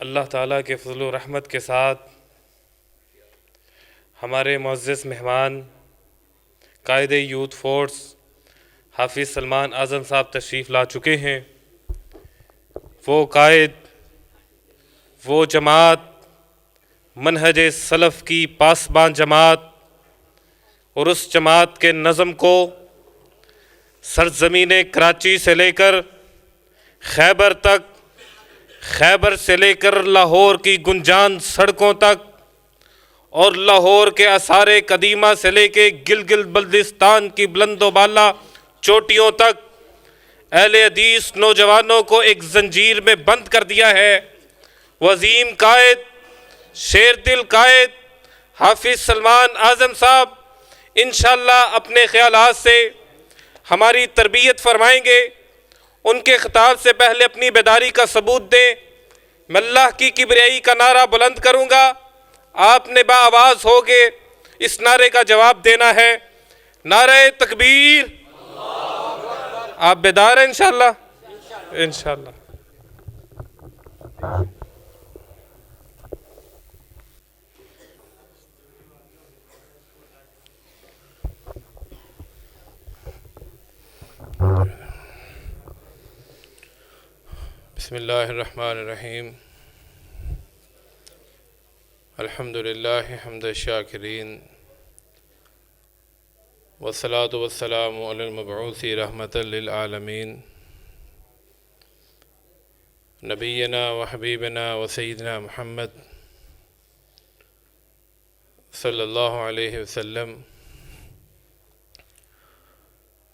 اللہ تعالیٰ کے فضل و رحمت کے ساتھ ہمارے معزز مہمان قائد یوتھ فورس حافظ سلمان اعظم صاحب تشریف لا چکے ہیں۔ وہ قائد، وہ جماعت، منہج سلف کی پاسبان جماعت، اور اس جماعت کے نظم کو سرزمین کراچی سے لے کر خیبر تک، خیبر سے لے کر لاہور کی گنجان سڑکوں تک، اور لاہور کے آثار قدیمہ سے لے کے گلگت بلتستان کی بلند و بالا چوٹیوں تک اہل حدیث نوجوانوں کو ایک زنجیر میں بند کر دیا ہے۔ وہ عظیم قائد، شیر دل قائد حافظ سلمان اعظم صاحب انشاءاللہ اپنے خیالات سے ہماری تربیت فرمائیں گے۔ ان کے خطاب سے پہلے اپنی بیداری کا ثبوت دیں۔ میں اللہ کی کبریائی کا نعرہ بلند کروں گا، آپ نے باآواز ہو کے اس نعرے کا جواب دینا ہے۔ نعرہ تکبیر! آپ بیدار ہیں انشاءاللہ؟ انشاءاللہ۔ بسم اللہ الرحمن الرحیم۔ الحمدللہ حمد الشاکرین، والصلاة والسلام علی المبعوث رحمۃ للعالمین، نبینا و حبیبنا و سیدنا محمد صلی اللہ علیہ وسلم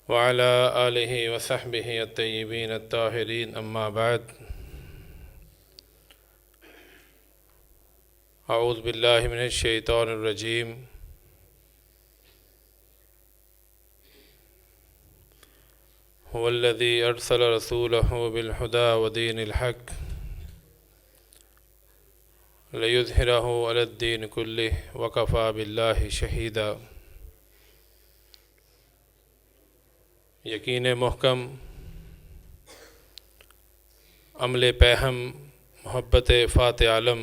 وعلی آلہ وصحبہ الطیبین الطاہرین، اما بعد۔ اعوذ باللہ من الشیطان الرجیم۔ هو الذی ارسل رسولہ بالہدی ودین الحق لیظہرہ علی الدین کلہ وکفی باللہ شہیدا۔ یقین محکم، عمل پہم، محبت فات عالم،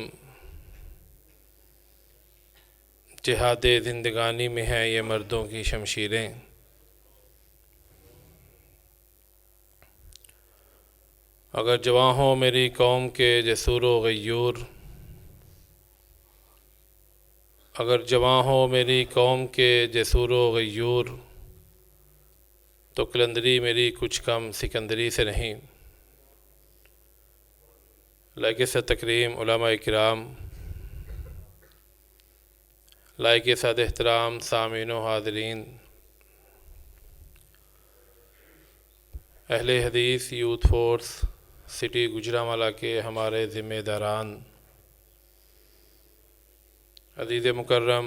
جہاد زندگانی میں ہیں یہ مردوں کی شمشیریں۔ اگر جواں ہو میری قوم کے جسور و غیور، اگر جواں ہو میری قوم کے جسور و غیور، تو قلندری میری کچھ کم سکندری سے نہیں۔ لائق صد تکریم علماء کرام، لائق صد احترام سامعین و حاضرین، اہل حدیث یوتھ فورس سٹی گوجرانوالہ کے ہمارے ذمہ داران، عزیز مکرم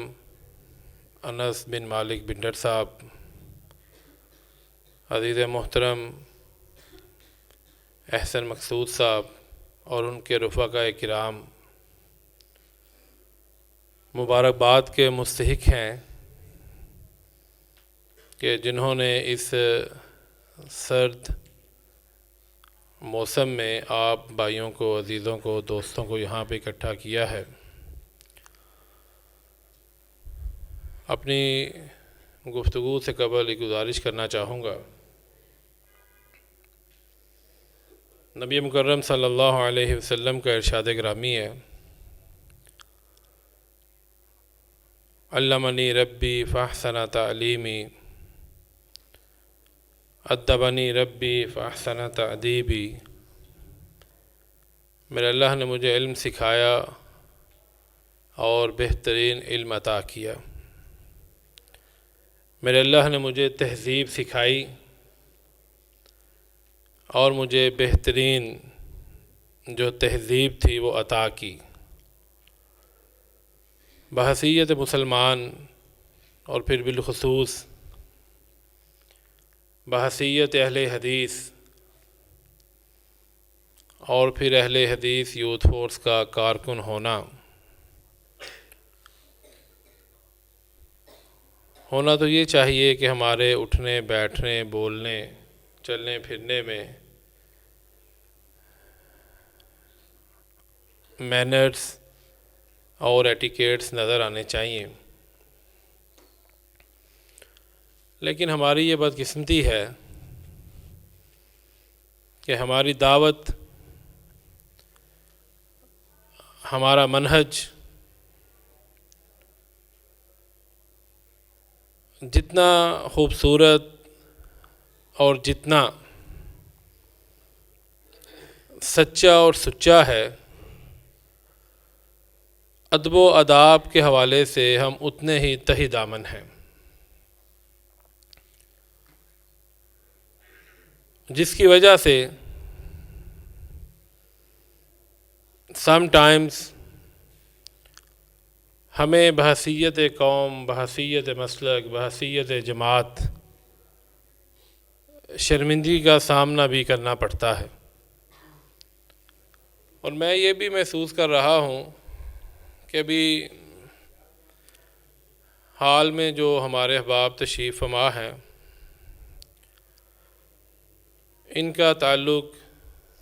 انس بن مالک بنڈر صاحب، عزیز محترم احسن مقصود صاحب اور ان کے رفقاء کرام، مبارکباد کے مستحق ہیں کہ جنہوں نے اس سرد موسم میں آپ بھائیوں کو، عزیزوں کو، دوستوں کو یہاں پہ اکٹھا کیا ہے۔ اپنی گفتگو سے قبل ایک گزارش کرنا چاہوں گا۔ نبی مکرم صلی اللہ علیہ وسلم کا ارشاد گرامی ہے، علمنی ربی فاحسن تعلیمی، ادبنی ربی فاحسن تأدیبی۔ میرے اللہ نے مجھے علم سکھایا اور بہترین علم عطا کیا۔ میرے اللہ نے مجھے تہذیب سکھائی اور مجھے بہترین جو تہذیب تھی وہ عطا کی۔ بحیثیت مسلمان اور پھر بالخصوص بحیثیت اہل حدیث اور پھر اہل حدیث یوتھ فورس کا کارکن ہونا تو یہ چاہیے کہ ہمارے اٹھنے، بیٹھنے، بولنے، چلنے پھرنے میں مینرز اور ایٹیکیٹس نظر آنے چاہیے، لیکن ہماری یہ بدقسمتی ہے کہ ہماری دعوت، ہمارا منہج جتنا خوبصورت اور جتنا سچا اور سچا ہے، ادب و آداب کے حوالے سے ہم اتنے ہی تہی دامن ہیں، جس کی وجہ سے سم ٹائمز ہمیں بحیثیت قوم، بحیثیت مسلک، بحیثیت جماعت شرمندگی کا سامنا بھی کرنا پڑتا ہے۔ اور میں یہ بھی محسوس کر رہا ہوں کہ ابھی حال میں جو ہمارے احباب تشریف فرما ہیں، ان کا تعلق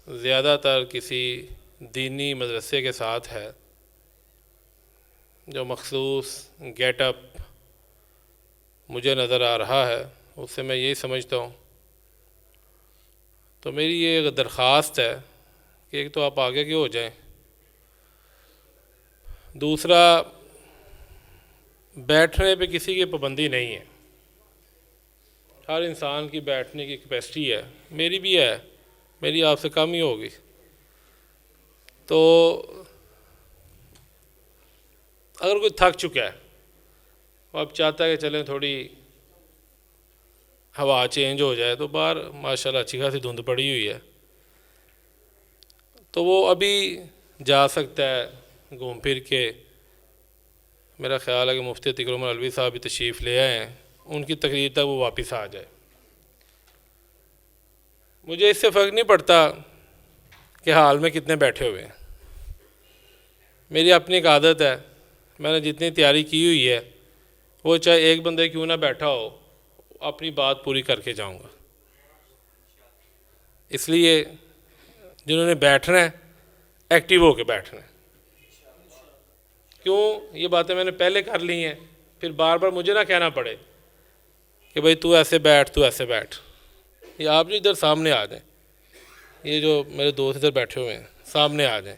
زیادہ تر کسی دینی مدرسے کے ساتھ ہے، جو مخصوص گیٹ اپ مجھے نظر آ رہا ہے، اس سے میں یہی سمجھتا ہوں۔ تو میری یہ درخواست ہے کہ ایک تو آپ آگے کے ہو جائیں، دوسرا بیٹھنے پہ کسی کی پابندی نہیں ہے، ہر انسان کی بیٹھنے کی کیپیسٹی ہے، میری بھی ہے، میری آپ سے کم ہی ہوگی۔ تو اگر کوئی تھک چکا ہے، اب چاہتا ہے کہ چلیں تھوڑی ہوا چینج ہو جائے، تو باہر ماشاءاللہ اچھی خاصی دھند پڑی ہوئی ہے، تو وہ ابھی جا سکتا ہے گھوم پھر کے۔ میرا خیال ہے کہ مفتی عتیق الرحمن علوی صاحب بھی تشریف لے آئے ہیں، ان کی تقریر تک وہ واپس آ جائے۔ مجھے اس سے فرق نہیں پڑتا کہ حال میں کتنے بیٹھے ہوئے ہیں، میری اپنی ایک عادت ہے، میں نے جتنی تیاری کی ہوئی ہے وہ چاہے ایک بندے کیوں نہ بیٹھا ہو، اپنی بات پوری کر کے جاؤں گا۔ اس لیے جنہوں نے بیٹھنا ہے ایکٹیو ہو کے بیٹھنا ہے، کیوں یہ باتیں میں نے پہلے کر لی ہیں، پھر بار بار مجھے نہ کہنا پڑے کہ بھئی تو ایسے بیٹھ، تو ایسے بیٹھ۔ یہ آپ جو ادھر سامنے آ جائیں، یہ جو میرے دوست ادھر بیٹھے ہوئے ہیں سامنے آ جائیں،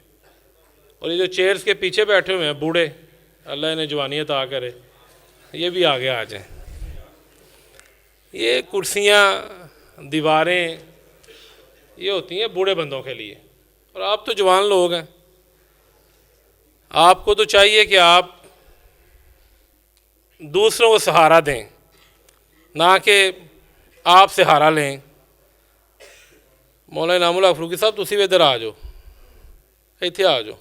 اور یہ جو چیئرز کے پیچھے بیٹھے ہوئے ہیں بوڑھے، اللہ انہیں جوانی عطا کرے، یہ بھی آگے آ جائیں۔ یہ کرسیاں، دیواریں یہ ہوتی ہیں بوڑھے بندوں کے لیے، اور آپ تو جوان لوگ ہیں، آپ کو تو چاہیے کہ آپ دوسروں کو سہارا دیں، نہ کہ آپ سہارا لیں۔ مولانا انعام اللہ فاروقی صاحب تسی بھی ادھر آ جاؤ، ایتھے آ جاؤ،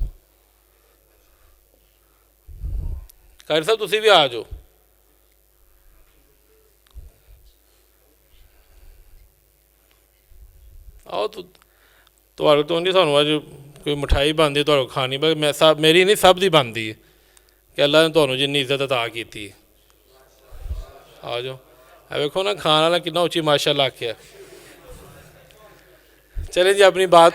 قاری صاحب تسی بھی آ جاؤ۔ آؤ تو نہیں سانوں اج کوئی مٹھائی بنتی تو کھانی، میں سب میری نہیں سب دی بنتی ہے کہ اللہ نے تمہیں جنی عزت عطا کی۔ آ جاؤ، ویکھو نا کھانا والا کتنا اچھی ماشاء اللہ آکھیا۔ چلیں جی اپنی بات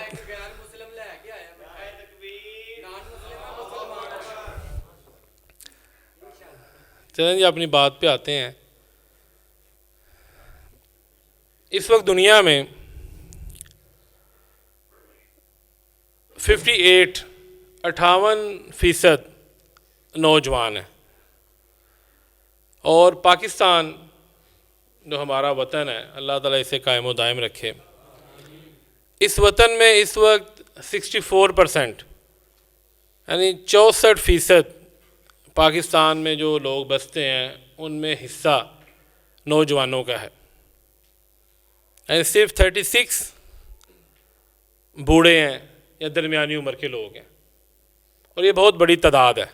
پہ آتے ہیں۔ اس وقت دنیا میں 58% نوجوان ہیں، اور پاکستان جو ہمارا وطن ہے، اللہ تعالیٰ اسے قائم و دائم رکھے، اس وطن میں اس وقت 64% یعنی 64% پاکستان میں جو لوگ بستے ہیں ان میں حصہ نوجوانوں کا ہے، یعنی صرف 36 بوڑھے ہیں یا درمیانی عمر کے لوگ ہیں، اور یہ بہت بڑی تعداد ہے۔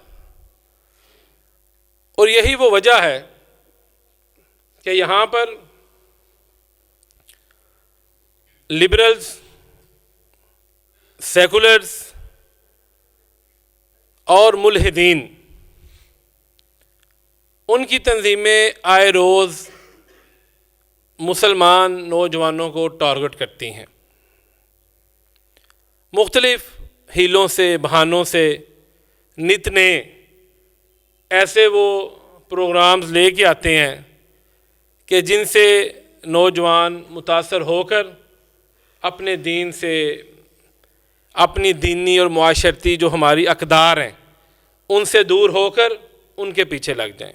اور یہی وہ وجہ ہے کہ یہاں پر لبرلز، سیکولرز اور ملحدین، ان کی تنظیمیں آئے روز مسلمان نوجوانوں کو ٹارگٹ کرتی ہیں، مختلف ہیلوں سے بہانوں سے نت نئے ایسے وہ پروگرامز لے کے آتے ہیں کہ جن سے نوجوان متاثر ہو کر اپنے دین سے، اپنی دینی اور معاشرتی جو ہماری اقدار ہیں ان سے دور ہو کر ان کے پیچھے لگ جائیں۔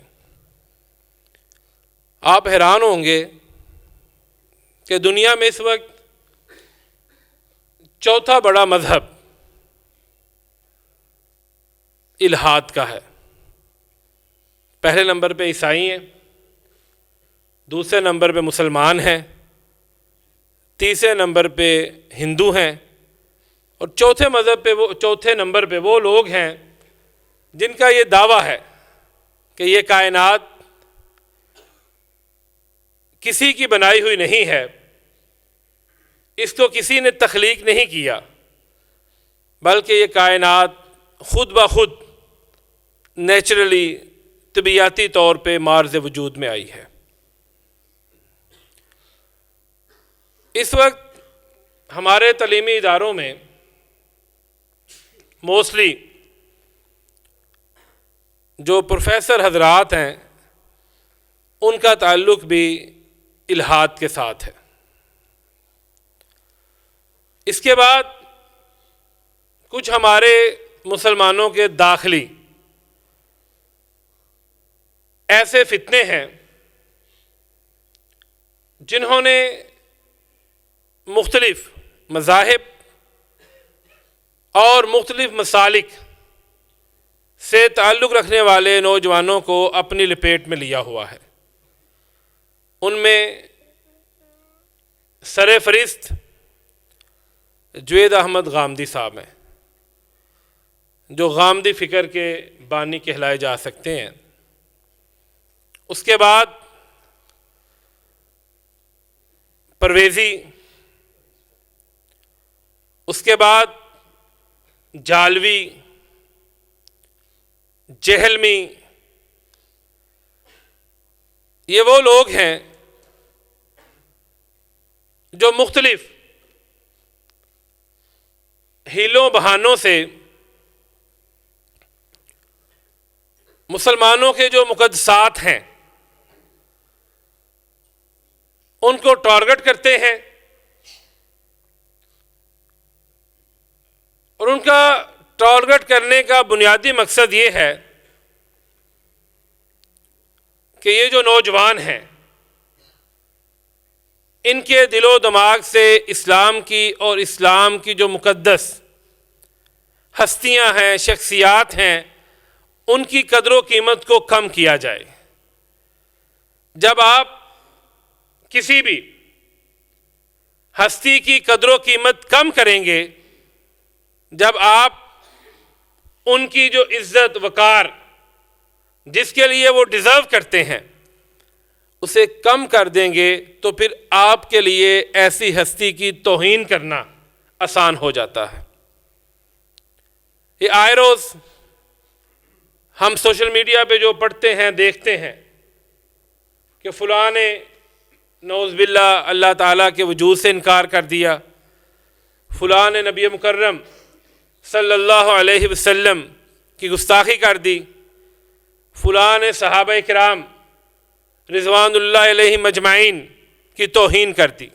آپ حیران ہوں گے کہ دنیا میں اس وقت چوتھا بڑا مذہب الحاد کا ہے۔ پہلے نمبر پہ عیسائی ہیں، دوسرے نمبر پہ مسلمان ہیں، تیسرے نمبر پہ ہندو ہیں، اور چوتھے نمبر پہ وہ لوگ ہیں جن کا یہ دعویٰ ہے کہ یہ کائنات کسی کی بنائی ہوئی نہیں ہے، اس کو کسی نے تخلیق نہیں کیا، بلکہ یہ کائنات خود بخود نیچرلی طبیعیاتی طور پہ مارز وجود میں آئی ہے۔ اس وقت ہمارے تعلیمی اداروں میں موسٹلی جو پروفیسر حضرات ہیں ان کا تعلق بھی الحاد کے ساتھ ہے۔ اس کے بعد کچھ ہمارے مسلمانوں کے داخلی ایسے فتنے ہیں جنہوں نے مختلف مذاہب اور مختلف مسالک سے تعلق رکھنے والے نوجوانوں کو اپنی لپیٹ میں لیا ہوا ہے۔ ان میں سر فہرست جوید احمد غامدی صاحب ہیں، جو غامدی فکر کے بانی کہلائے جا سکتے ہیں۔ اس کے بعد پرویزی، اس کے بعد جالوی، جہلمی، یہ وہ لوگ ہیں جو مختلف ہیلوں بہانوں سے مسلمانوں کے جو مقدسات ہیں ان کو ٹارگٹ کرتے ہیں، اور ان کا ٹارگٹ کرنے کا بنیادی مقصد یہ ہے کہ یہ جو نوجوان ہیں ان کے دل و دماغ سے اسلام کی اور اسلام کی جو مقدس ہستیاں ہیں، شخصیات ہیں، ان کی قدر و قیمت کو کم کیا جائے۔ جب آپ کسی بھی ہستی کی قدر و قیمت کم کریں گے، جب آپ ان کی جو عزت وقار جس کے لیے وہ ڈیزرو کرتے ہیں اسے کم کر دیں گے، تو پھر آپ کے لیے ایسی ہستی کی توہین کرنا آسان ہو جاتا ہے۔ یہ آئے روز ہم سوشل میڈیا پہ جو پڑھتے ہیں، دیکھتے ہیں کہ فلاں نے نعوذ باللہ اللہ تعالیٰ کے وجود سے انکار کر دیا، فلاں نے نبی مکرم صلی اللہ علیہ وسلم کی گستاخی کر دی، فلاں نے صحابہ کرام رضوان اللہ علیہ مجمعین کی توہین کر دی۔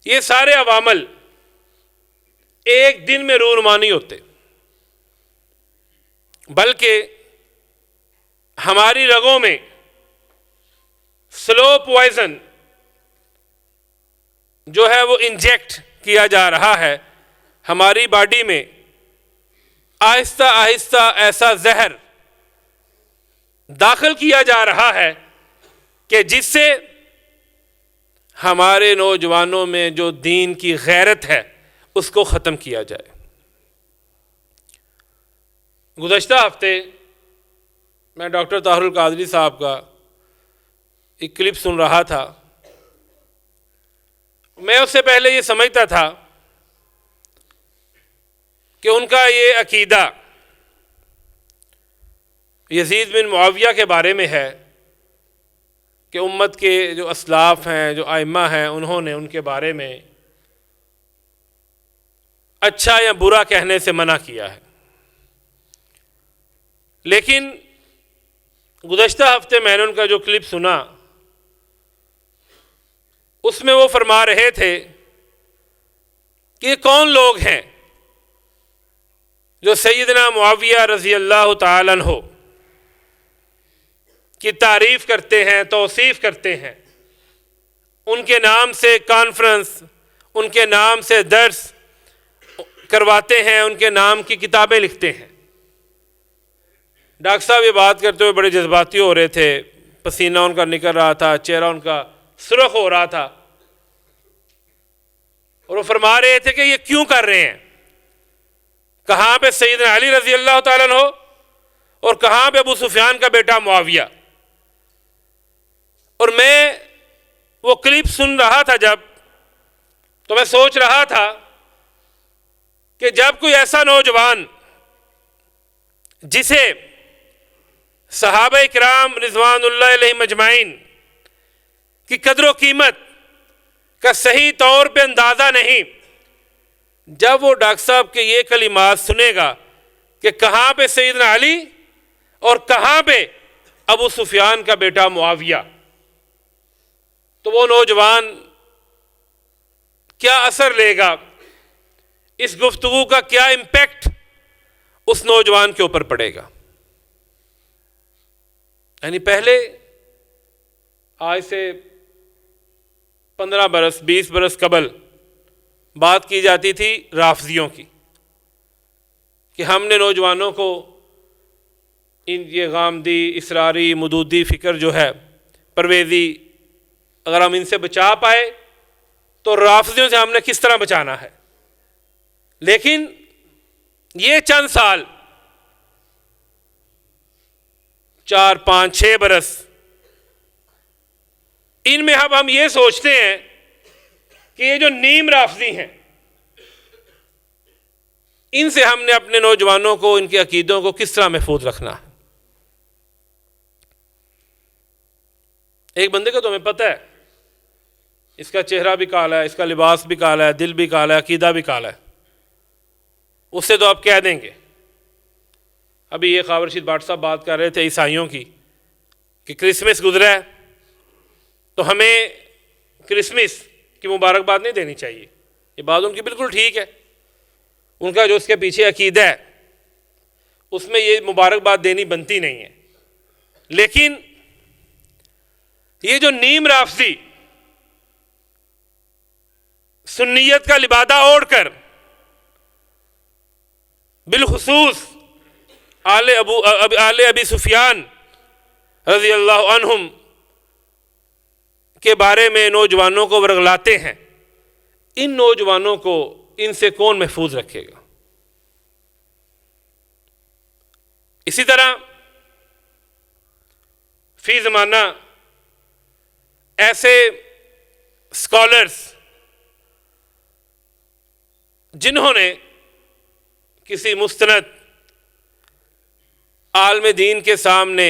یہ سارے عوامل ایک دن میں رونما نہیں ہوتے، بلکہ ہماری رگوں میں سلو پوائزن جو ہے وہ انجیکٹ کیا جا رہا ہے، ہماری باڈی میں آہستہ آہستہ ایسا زہر داخل کیا جا رہا ہے کہ جس سے ہمارے نوجوانوں میں جو دین کی غیرت ہے اس کو ختم کیا جائے۔ گزشتہ ہفتے میں ڈاکٹر طاہر القادری صاحب کا ایک کلپ سن رہا تھا۔ میں اس سے پہلے یہ سمجھتا تھا کہ ان کا یہ عقیدہ یزید بن معاویہ کے بارے میں ہے کہ امت کے جو اسلاف ہیں، جو ائمہ ہیں، انہوں نے ان کے بارے میں اچھا یا برا کہنے سے منع کیا ہے. لیکن گزشتہ ہفتے میں نے ان کا جو کلپ سنا اس میں وہ فرما رہے تھے کہ یہ کون لوگ ہیں جو سیدنا معاویہ رضی اللہ تعالیٰ عنہ کی تعریف کرتے ہیں، توصیف کرتے ہیں، ان کے نام سے کانفرنس، ان کے نام سے درس کرواتے ہیں، ان کے نام کی کتابیں لکھتے ہیں. ڈاکٹر صاحب یہ بات کرتے ہوئے بڑے جذباتی ہو رہے تھے، پسینہ ان کا نکل رہا تھا، چہرہ ان کا سرخ ہو رہا تھا، اور وہ فرما رہے تھے کہ یہ کیوں کر رہے ہیں. کہاں پہ سیدنا علی رضی اللہ تعالیٰ عنہ اور کہاں پہ ابو سفیان کا بیٹا معاویہ. اور میں وہ کلپ سن رہا تھا جب، تو میں سوچ رہا تھا کہ جب کوئی ایسا نوجوان جسے صحابہ کرام رضوان اللہ علیہم اجمعین کی قدر و قیمت کا صحیح طور پہ اندازہ نہیں، جب وہ ڈاکٹر صاحب کے یہ کلمات سنے گا کہ کہاں پہ سیدنا علی اور کہاں پہ ابو سفیان کا بیٹا معاویہ، تو وہ نوجوان کیا اثر لے گا، اس گفتگو کا کیا امپیکٹ اس نوجوان کے اوپر پڑے گا. یعنی پہلے آج سے 15 برس 20 برس قبل بات کی جاتی تھی رافضیوں کی کہ ہم نے نوجوانوں کو یہ غامدی، اسراری، مدودی فکر جو ہے، پرویزی، اگر ہم ان سے بچا پائے تو رافضیوں سے ہم نے کس طرح بچانا ہے. لیکن یہ چند سال 4 5 6 برس ان میں اب ہم یہ سوچتے ہیں کہ یہ جو نیم رافضی ہیں ان سے ہم نے اپنے نوجوانوں کو، ان کے عقیدوں کو کس طرح محفوظ رکھنا ہے. ایک بندے کا تو ہمیں پتہ ہے اس کا چہرہ بھی کالا ہے، اس کا لباس بھی کالا ہے، دل بھی کالا ہے، عقیدہ بھی کالا ہے، اس سے تو آپ کہہ دیں گے. ابھی یہ خاور رشید بھٹ صاحب بات کر رہے تھے عیسائیوں کی کہ کرسمس گزرا ہے تو ہمیں کرسمس کی مبارکباد نہیں دینی چاہیے. یہ بات ان کی بالکل ٹھیک ہے، ان کا جو اس کے پیچھے عقیدہ ہے اس میں یہ مبارکباد دینی بنتی نہیں ہے. لیکن یہ جو نیم رافضی سنیت کا لبادہ اوڑھ کر بالخصوص آل ابی سفیان رضی اللہ عنہم کے بارے میں نوجوانوں کو ورغلاتے ہیں، ان نوجوانوں کو ان سے کون محفوظ رکھے گا؟ اسی طرح فی زمانہ ایسے اسکالرس جنہوں نے کسی مستند عالم دین کے سامنے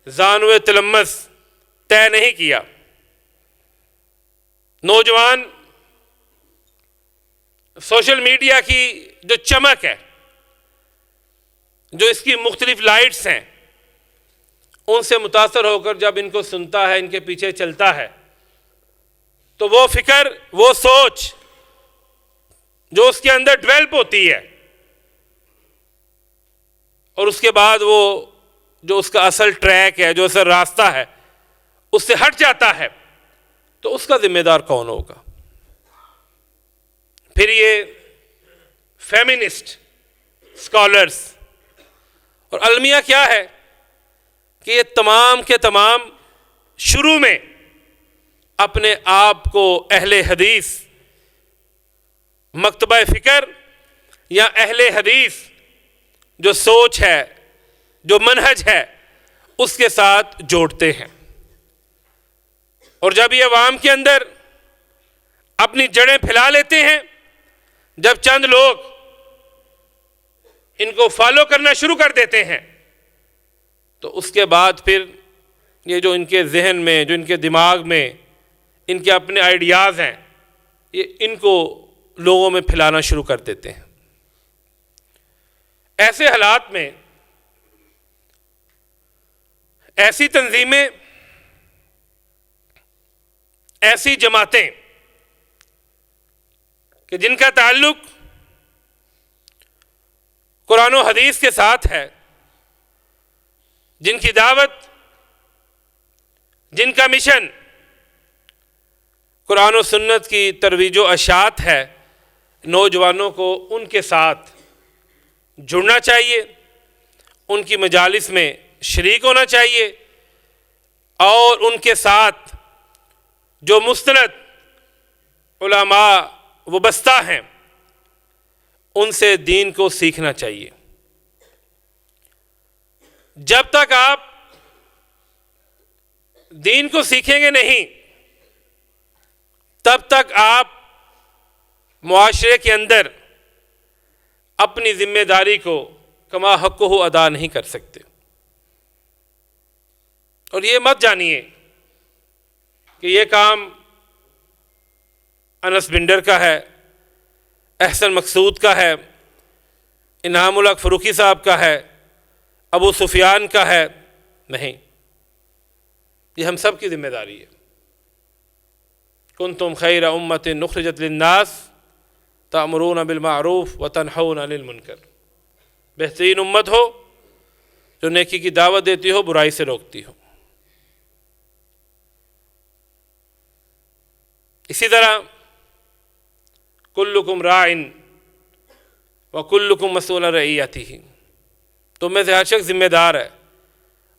زانو تلمس طے نہیں کیا، نوجوان سوشل میڈیا کی جو چمک ہے، جو اس کی مختلف لائٹس ہیں، ان سے متاثر ہو کر جب ان کو سنتا ہے، ان کے پیچھے چلتا ہے، تو وہ فکر، وہ سوچ جو اس کے اندر ڈیولپ ہوتی ہے اور اس کے بعد وہ جو اس کا اصل ٹریک ہے، جو اصل راستہ ہے، اس سے ہٹ جاتا ہے، تو اس کا ذمہ دار کون ہوگا؟ پھر یہ فیمنسٹ اسکالرس اور المیہ کیا ہے کہ یہ تمام کے تمام شروع میں اپنے آپ کو اہل حدیث، مکتبہ فکر یا اہل حدیث جو سوچ ہے، جو منہج ہے، اس کے ساتھ جوڑتے ہیں. اور جب یہ عوام کے اندر اپنی جڑیں پھیلا لیتے ہیں، جب چند لوگ ان کو فالو کرنا شروع کر دیتے ہیں، تو اس کے بعد پھر یہ جو ان کے ذہن میں، جو ان کے دماغ میں ان کے اپنے آئیڈیاز ہیں، یہ ان کو لوگوں میں پھیلانا شروع کر دیتے ہیں۔ ایسے حالات میں ایسی تنظیمیں، ایسی جماعتیں کہ جن کا تعلق قرآن و حدیث کے ساتھ ہے، جن کی دعوت، جن کا مشن قرآن و سنت کی ترویج و اشاعت ہے، نوجوانوں کو ان کے ساتھ جڑنا چاہیے، ان کی مجالس میں شریک ہونا چاہیے، اور ان کے ساتھ جو مستند علماء وابستہ ہیں ان سے دین کو سیکھنا چاہیے۔ جب تک آپ دین کو سیکھیں گے نہیں، تب تک آپ معاشرے کے اندر اپنی ذمہ داری کو کما حقہ ادا نہیں کر سکتے۔ اور یہ مت جانیے کہ یہ کام انس بنڈر کا ہے، احسن مقصود کا ہے، انعام الحق فروخی صاحب کا ہے، ابو سفیان کا ہے، نہیں، یہ ہم سب کی ذمہ داری ہے۔ کنتم خیر امۃ اخرجت للناس تأمرون بالمعروف وتنہون عن المنکر، بہترین امت ہو جو نیکی کی دعوت دیتی ہو، برائی سے روکتی ہو۔ اسی طرح کلکم راع وکلکم مسئول عن رعیتہ، تم میں سے ہر شخص ذمہ دار ہے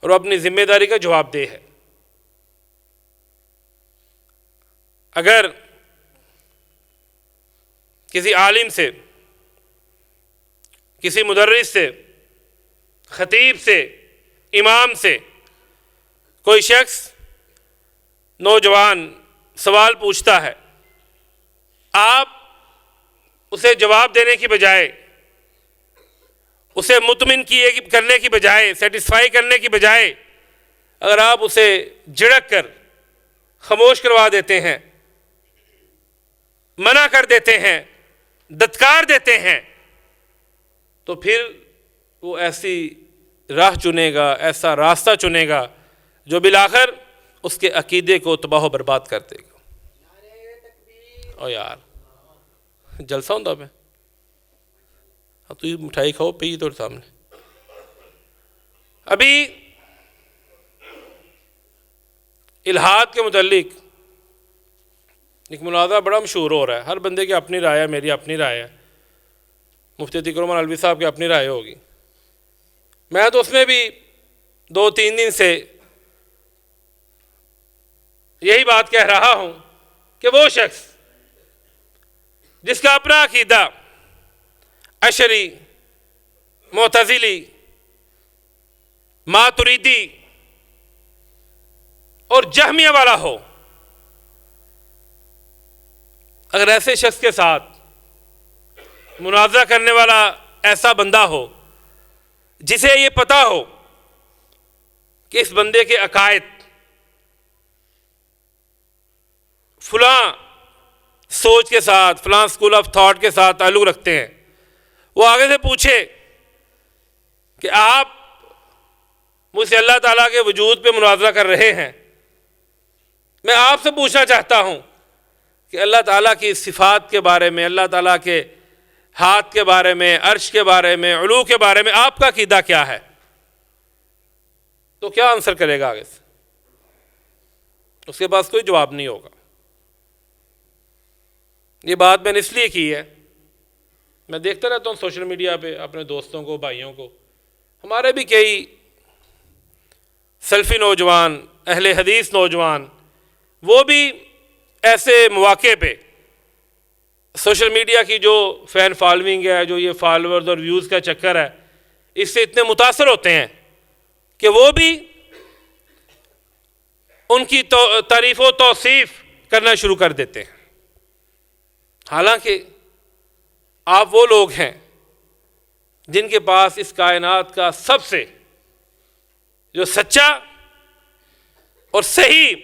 اور وہ اپنی ذمہ داری کا جواب دہ ہے۔ اگر کسی عالم سے، کسی مدرس سے، خطیب سے، امام سے کوئی شخص، نوجوان سوال پوچھتا ہے، آپ اسے جواب دینے کی بجائے، اسے مطمئن کرنے کی بجائے، سیٹسفائی کرنے کی بجائے، اگر آپ اسے جھڑک کر خاموش کروا دیتے ہیں، منع کر دیتے ہیں، دھتکار دیتے ہیں، تو پھر وہ ایسی راہ چنے گا، ایسا راستہ چنے گا جو بالآخر اس کے عقیدے کو تباہ و برباد کر دے گا۔ او یار جلسہ ہوتا پہ، تو یہ مٹھائی کھاؤ پی تو سامنے۔ ابھی الحاد کے متعلق ایک مناظرہ بڑا مشہور ہو رہا ہے، ہر بندے کی اپنی رائے ہے، میری اپنی رائے ہے، مفتی عتیق الرحمن الوی صاحب کی اپنی رائے ہوگی۔ میں تو اس میں بھی 2-3 دن سے یہی بات کہہ رہا ہوں کہ وہ شخص جس کا اپنا عقیدہ اشعری، معتزلی، ماتریدی اور جہمیہ والا ہو، اگر ایسے شخص کے ساتھ مناظرہ کرنے والا ایسا بندہ ہو جسے یہ پتا ہو کہ اس بندے کے عقائد فلاں سوچ کے ساتھ، فلاں سکول آف تھاٹ کے ساتھ تعلق رکھتے ہیں، وہ آگے سے پوچھے کہ آپ مجھ سے اللہ تعالیٰ کے وجود پہ مناظرہ کر رہے ہیں، میں آپ سے پوچھنا چاہتا ہوں کہ اللہ تعالیٰ کی صفات کے بارے میں، اللہ تعالیٰ کے ہاتھ کے بارے میں، عرش کے بارے میں، علو کے بارے میں آپ کا عقیدہ کیا ہے؟ تو کیا آنسر کرے گا آگے سے؟ اس کے پاس کوئی جواب نہیں ہوگا۔ یہ بات میں نے اس لیے کی ہے، میں دیکھتا رہتا ہوں سوشل میڈیا پہ اپنے دوستوں کو، بھائیوں کو، ہمارے بھی کئی سلفی نوجوان، اہل حدیث نوجوان، وہ بھی ایسے مواقع پہ سوشل میڈیا کی جو فین فالوئنگ ہے، جو یہ فالورز اور ویوز کا چکر ہے، اس سے اتنے متاثر ہوتے ہیں کہ وہ بھی ان کی تعریف و توصیف کرنا شروع کر دیتے ہیں، حالانکہ آپ وہ لوگ ہیں جن کے پاس اس کائنات کا سب سے جو سچا اور صحیح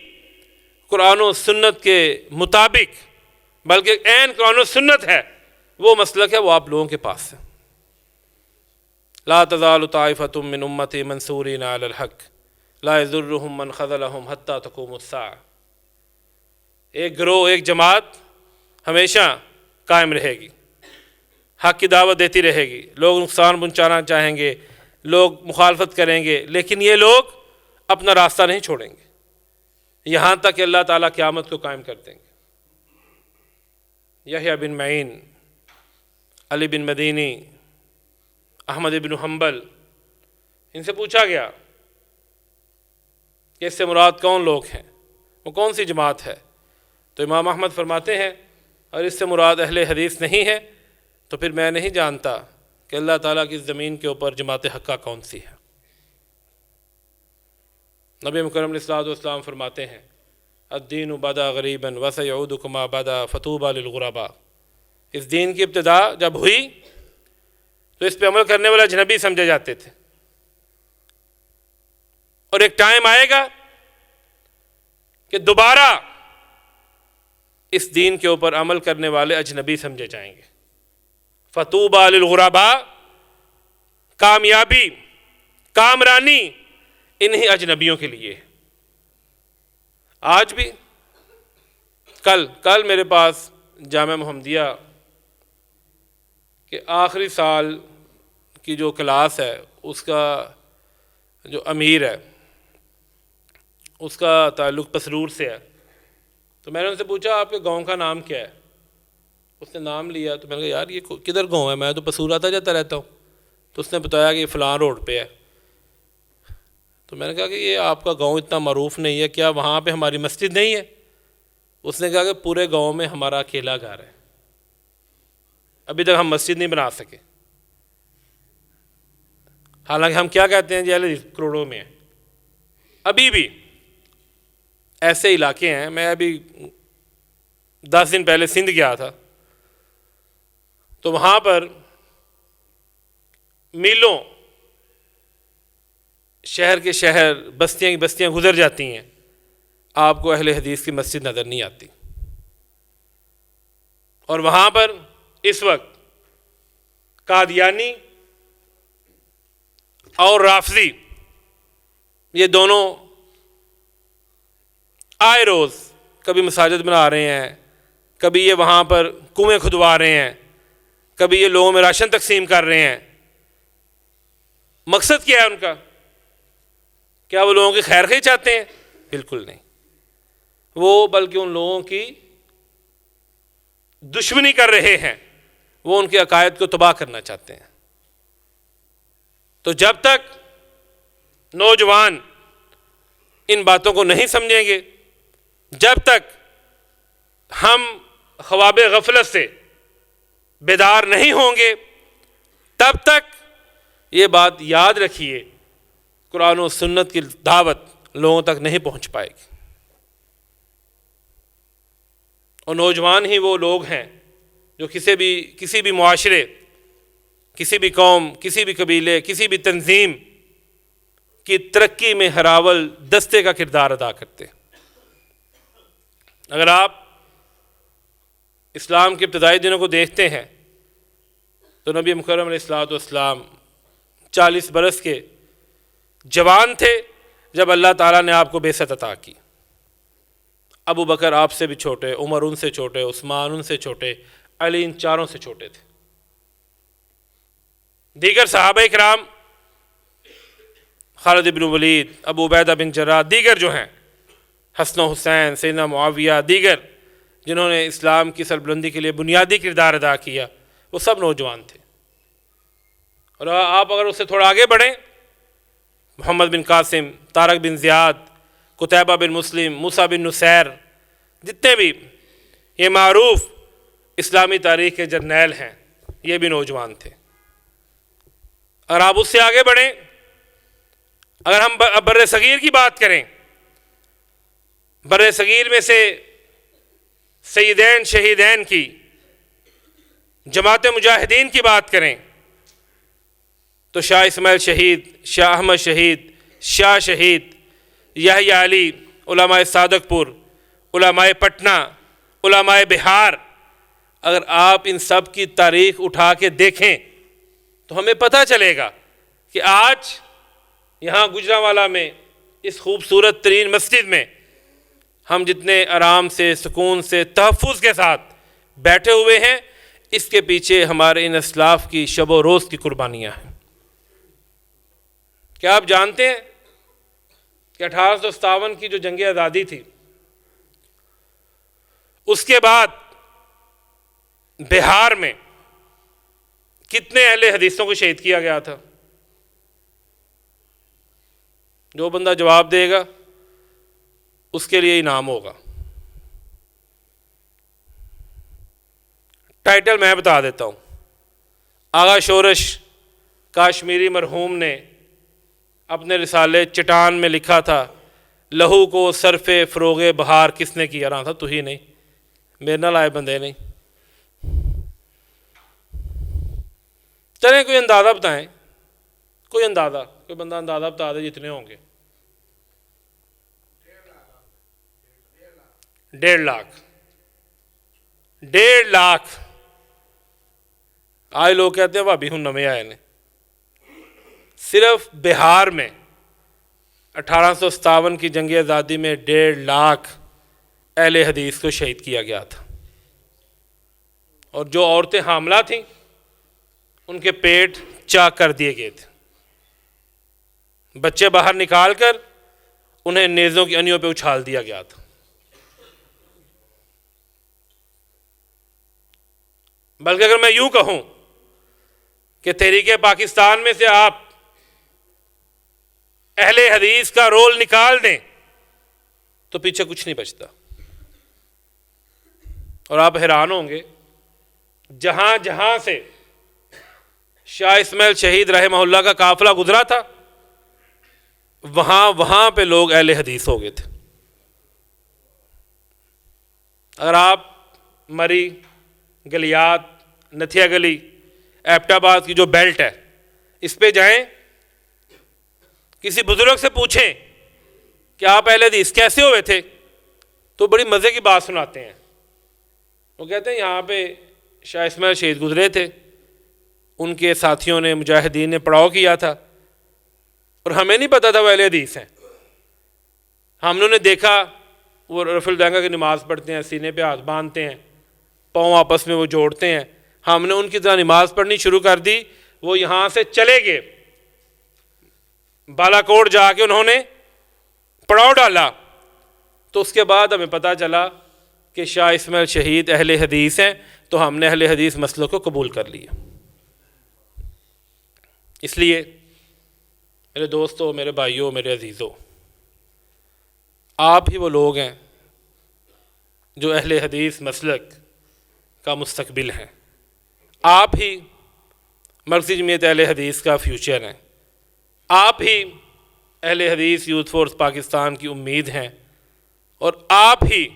قرآن و سنت کے مطابق بلکہ عین قرآن و سنت ہے، وہ مسلک ہے، وہ آپ لوگوں کے پاس ہے۔ لا تزال طائفۃ من امتی منصورین علی الحق لا یضرهم من خذلهم حتی تقوم الساعہ۔ ایک گروہ، ایک جماعت ہمیشہ قائم رہے گی، حق کی دعوت دیتی رہے گی، لوگ نقصان پہنچانا چاہیں گے، لوگ مخالفت کریں گے، لیکن یہ لوگ اپنا راستہ نہیں چھوڑیں گے یہاں تک کہ اللہ تعالیٰ قیامت کو قائم کر دیں گے۔ یحییٰ بن معین، علی بن مدینی، احمد بن حنبل، ان سے پوچھا گیا کہ اس سے مراد کون لوگ ہیں، وہ کون سی جماعت ہے؟ تو امام احمد فرماتے ہیں اور اس سے مراد اہل حدیث نہیں ہے تو پھر میں نہیں جانتا کہ اللہ تعالیٰ کی زمین کے اوپر جماعت حقہ کون سی ہے۔ نبی مکرم علیہ الصلوۃ والسلام فرماتے ہیں الدین بدا غریبا وسیعود کما بدا فطوبی للغرباء۔ اس دین کی ابتدا جب ہوئی تو اس پہ عمل کرنے والا اجنبی سمجھے جاتے تھے، اور ایک ٹائم آئے گا کہ دوبارہ اس دین کے اوپر عمل کرنے والے اجنبی سمجھے جائیں گے۔ فطوبی للغرباء، کامیابی، کامرانی انہی اجنبیوں کے لیے۔ آج بھی کل میرے پاس جامعہ محمدیہ کے آخری سال کی جو کلاس ہے اس کا جو امیر ہے اس کا تعلق پسرور سے ہے، تو میں نے ان سے پوچھا آپ کے گاؤں کا نام کیا ہے؟ اس نے نام لیا تو میں نے کہا یار یہ کدھر گاؤں ہے، میں تو پسور آتا جاتا رہتا ہوں۔ تو اس نے بتایا کہ یہ فلاں روڈ پہ ہے۔ تو میں نے کہا کہ یہ آپ کا گاؤں اتنا معروف نہیں ہے، کیا وہاں پہ ہماری مسجد نہیں ہے؟ اس نے کہا کہ پورے گاؤں میں ہمارا اکیلا گھر ہے، ابھی تک ہم مسجد نہیں بنا سکے۔ حالانکہ ہم کیا کہتے ہیں جی کروڑوں میں ہیں۔ ابھی بھی ایسے علاقے ہیں، میں ابھی 10 دن پہلے سندھ گیا تھا تو وہاں پر میلوں شہر کے شہر، بستیاں کی بستیاں گزر جاتی ہیں، آپ کو اہل حدیث کی مسجد نظر نہیں آتی۔ اور وہاں پر اس وقت قادیانی اور رافضی یہ دونوں آئے روز کبھی مساجد بنا رہے ہیں، کبھی یہ وہاں پر کنویں کھدوا رہے ہیں، کبھی یہ لوگوں میں راشن تقسیم کر رہے ہیں۔ مقصد کیا ہے ان کا؟ کیا وہ لوگوں کی خیر خواہی چاہتے ہیں؟ بالکل نہیں، وہ بلکہ ان لوگوں کی دشمنی کر رہے ہیں، وہ ان کے عقائد کو تباہ کرنا چاہتے ہیں۔ تو جب تک نوجوان ان باتوں کو نہیں سمجھیں گے، جب تک ہم خواب غفلت سے بیدار نہیں ہوں گے، تب تک یہ بات یاد رکھیے قرآن و سنت کی دعوت لوگوں تک نہیں پہنچ پائے گی۔ اور نوجوان ہی وہ لوگ ہیں جو کسی بھی معاشرے، کسی بھی قوم، کسی بھی قبیلے، کسی بھی تنظیم کی ترقی میں ہراول دستے کا کردار ادا کرتے ہیں۔ اگر آپ اسلام کے ابتدائی دنوں کو دیکھتے ہیں تو نبی مکرم علیہ الصلوۃ والسلام 40 برس کے جوان تھے جب اللہ تعالیٰ نے آپ کو بعثت عطا کی۔ ابو بکر آپ سے بھی چھوٹے، عمر ان سے چھوٹے، عثمان ان سے چھوٹے، علی ان چاروں سے چھوٹے تھے۔ دیگر صحابہ کرام خالد بن ولید، ابو عبیدہ بن جراح، دیگر جو ہیں، حسن و حسین، سیدنا معاویہ، دیگر جنہوں نے اسلام کی سربلندی کے لیے بنیادی کردار ادا کیا، وہ سب نوجوان تھے۔ اور آپ اگر اس سے تھوڑا آگے بڑھیں، محمد بن قاسم، طارق بن زیاد، قتیبہ بن مسلم، موسیٰ بن نصیر، جتنے بھی یہ معروف اسلامی تاریخ کے جرنیل ہیں، یہ بھی نوجوان تھے۔ اگر آپ اس سے آگے بڑھیں، اگر ہم بر صغیر کی بات کریں، بر صغیر میں سے سیدین شہیدین کی، جماعت مجاہدین کی بات کریں تو شاہ اسماعیل شہید، شاہ احمد شہید، شاہ شہید، یحییٰ علی، علماء صادق پور، علماء پٹنہ، علماء بہار، اگر آپ ان سب کی تاریخ اٹھا کے دیکھیں تو ہمیں پتہ چلے گا کہ آج یہاں گجرانوالہ میں اس خوبصورت ترین مسجد میں ہم جتنے آرام سے، سکون سے، تحفظ کے ساتھ بیٹھے ہوئے ہیں، اس کے پیچھے ہمارے ان اسلاف کی شب و روز کی قربانیاں ہیں۔ کیا آپ جانتے ہیں کہ 1857 کی جو جنگ آزادی تھی، اس کے بعد بہار میں کتنے اہل حدیثوں کو شہید کیا گیا تھا؟ جو بندہ جواب دے گا اس کے لیے انعام ہوگا۔ ٹائٹل میں بتا دیتا ہوں۔ آغا شورش کاشمیری مرحوم نے اپنے رسالے چٹان میں لکھا تھا، لہو کو صرف فروغ بہار کس نے کیا؟ رہا تھا تو ہی نہیں، میرے نال آئے بندے نہیں۔ چلیں کوئی اندازہ بتائیں، کوئی اندازہ، کوئی بندہ اندازہ بتا دے جتنے ہوں گے۔ 1.5 لاکھ۔ آج لوگ کہتے ہیں بھابی ہوں نمے آئے نے۔ صرف بہار میں 1857 کی جنگ آزادی میں 1.5 لاکھ اہل حدیث کو شہید کیا گیا تھا، اور جو عورتیں حاملہ تھیں ان کے پیٹ چاک کر دیے گئے تھے، بچے باہر نکال کر انہیں نیزوں کی انیوں پہ اچھال دیا گیا تھا۔ بلکہ اگر میں یوں کہوں کہ تحریک پاکستان میں سے آپ اہل حدیث کا رول نکال دیں تو پیچھے کچھ نہیں بچتا۔ اور آپ حیران ہوں گے، جہاں جہاں سے شاہ اسماعیل شہید رحمہ اللہ کا قافلہ گزرا تھا، وہاں پہ لوگ اہل حدیث ہو گئے تھے۔ اگر آپ مری، گلیات، نتھیا گلی، ایبٹ آباد کی جو بیلٹ ہے اس پہ جائیں، کسی بزرگ سے پوچھیں کہ آپ اہل حدیث کیسے ہوئے تھے تو بڑی مزے کی بات سناتے ہیں۔ وہ کہتے ہیں یہاں پہ شاہ اسماعیل شہید گزرے تھے، ان کے ساتھیوں نے، مجاہدین نے پڑاؤ کیا تھا، اور ہمیں نہیں پتا تھا وہ اہل حدیث ہیں۔ ہم نے دیکھا وہ رفع الدینگا کی نماز پڑھتے ہیں، سینے پہ ہاتھ باندھتے ہیں، پاؤں آپس میں وہ جوڑتے ہیں، ہم نے ان کی طرح نماز پڑھنی شروع کر دی۔ وہ یہاں سے چلے گئے، بالا کوٹ جا کے انہوں نے پڑاؤ ڈالا، تو اس کے بعد ہمیں پتہ چلا کہ شاہ اسماعیل شہید اہل حدیث ہیں، تو ہم نے اہل حدیث مسلک کو قبول کر لیا۔ اس لیے میرے دوستوں، میرے بھائیوں، میرے عزیزوں، آپ ہی وہ لوگ ہیں جو اہل حدیث مسلک کا مستقبل ہیں، آپ ہی مرکزی جمعیت اہل حدیث کا فیوچر ہیں، آپ ہی اہل حدیث یوتھ فورس پاکستان کی امید ہیں، اور آپ ہی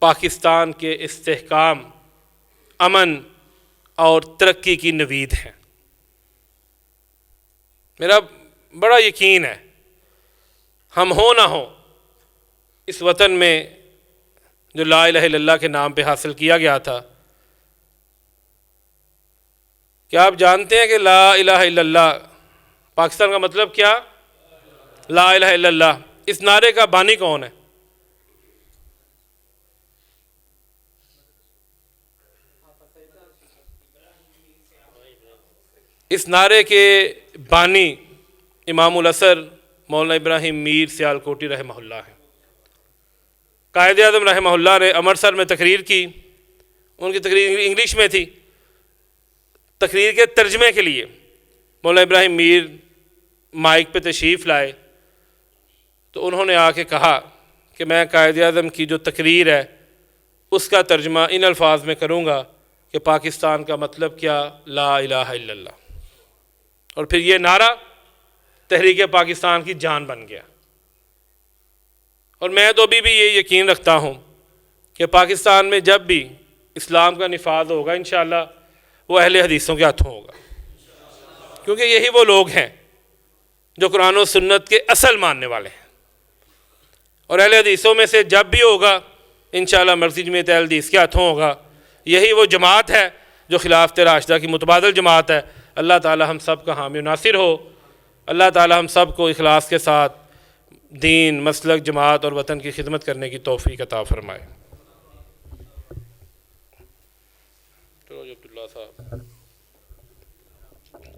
پاکستان کے استحکام، امن اور ترقی کی نوید ہیں۔ میرا بڑا یقین ہے، ہم ہوں نہ ہوں، اس وطن میں جو لا الہ الا اللہ کے نام پہ حاصل کیا گیا تھا، کیا آپ جانتے ہیں کہ لا الہ الا اللہ پاکستان کا مطلب کیا؟ لا الہ الا اللہ۔ اس نعرے کا بانی کون ہے؟ اس نعرے کے بانی امام العصر مولانا ابراہیم میر سیالکوٹی رحمہ اللہ ہیں۔ قائد اعظم رحمہ اللہ نے امرتسر میں تقریر کی، ان کی تقریر انگلش میں تھی۔ تقریر کے ترجمے کے لیے مولانا ابراہیم میر مائک پہ تشریف لائے، تو انہوں نے آ کے کہا کہ میں قائد اعظم کی جو تقریر ہے اس کا ترجمہ ان الفاظ میں کروں گا کہ پاکستان کا مطلب کیا؟ لا الہ الا اللہ۔ اور پھر یہ نعرہ تحریک پاکستان کی جان بن گیا۔ اور میں تو ابھی بھی یہ یقین رکھتا ہوں کہ پاکستان میں جب بھی اسلام کا نفاذ ہوگا انشاءاللہ وہ اہل حدیثوں کے ہاتھوں ہوگا، کیونکہ یہی وہ لوگ ہیں جو قرآن و سنت کے اصل ماننے والے ہیں۔ اور اہل حدیثوں میں سے جب بھی ہوگا انشاءاللہ مرکزی جمعیت اہل حدیث کے ہاتھوں ہوگا، یہی وہ جماعت ہے جو خلافت راشدہ کی متبادل جماعت ہے۔ اللہ تعالی ہم سب کا حامی و ناصر ہو۔ اللہ تعالی ہم سب کو اخلاص کے ساتھ دین، مسلک، جماعت اور وطن کی خدمت کرنے کی توفیق عطا فرمائے۔ چلو عبداللہ صاحب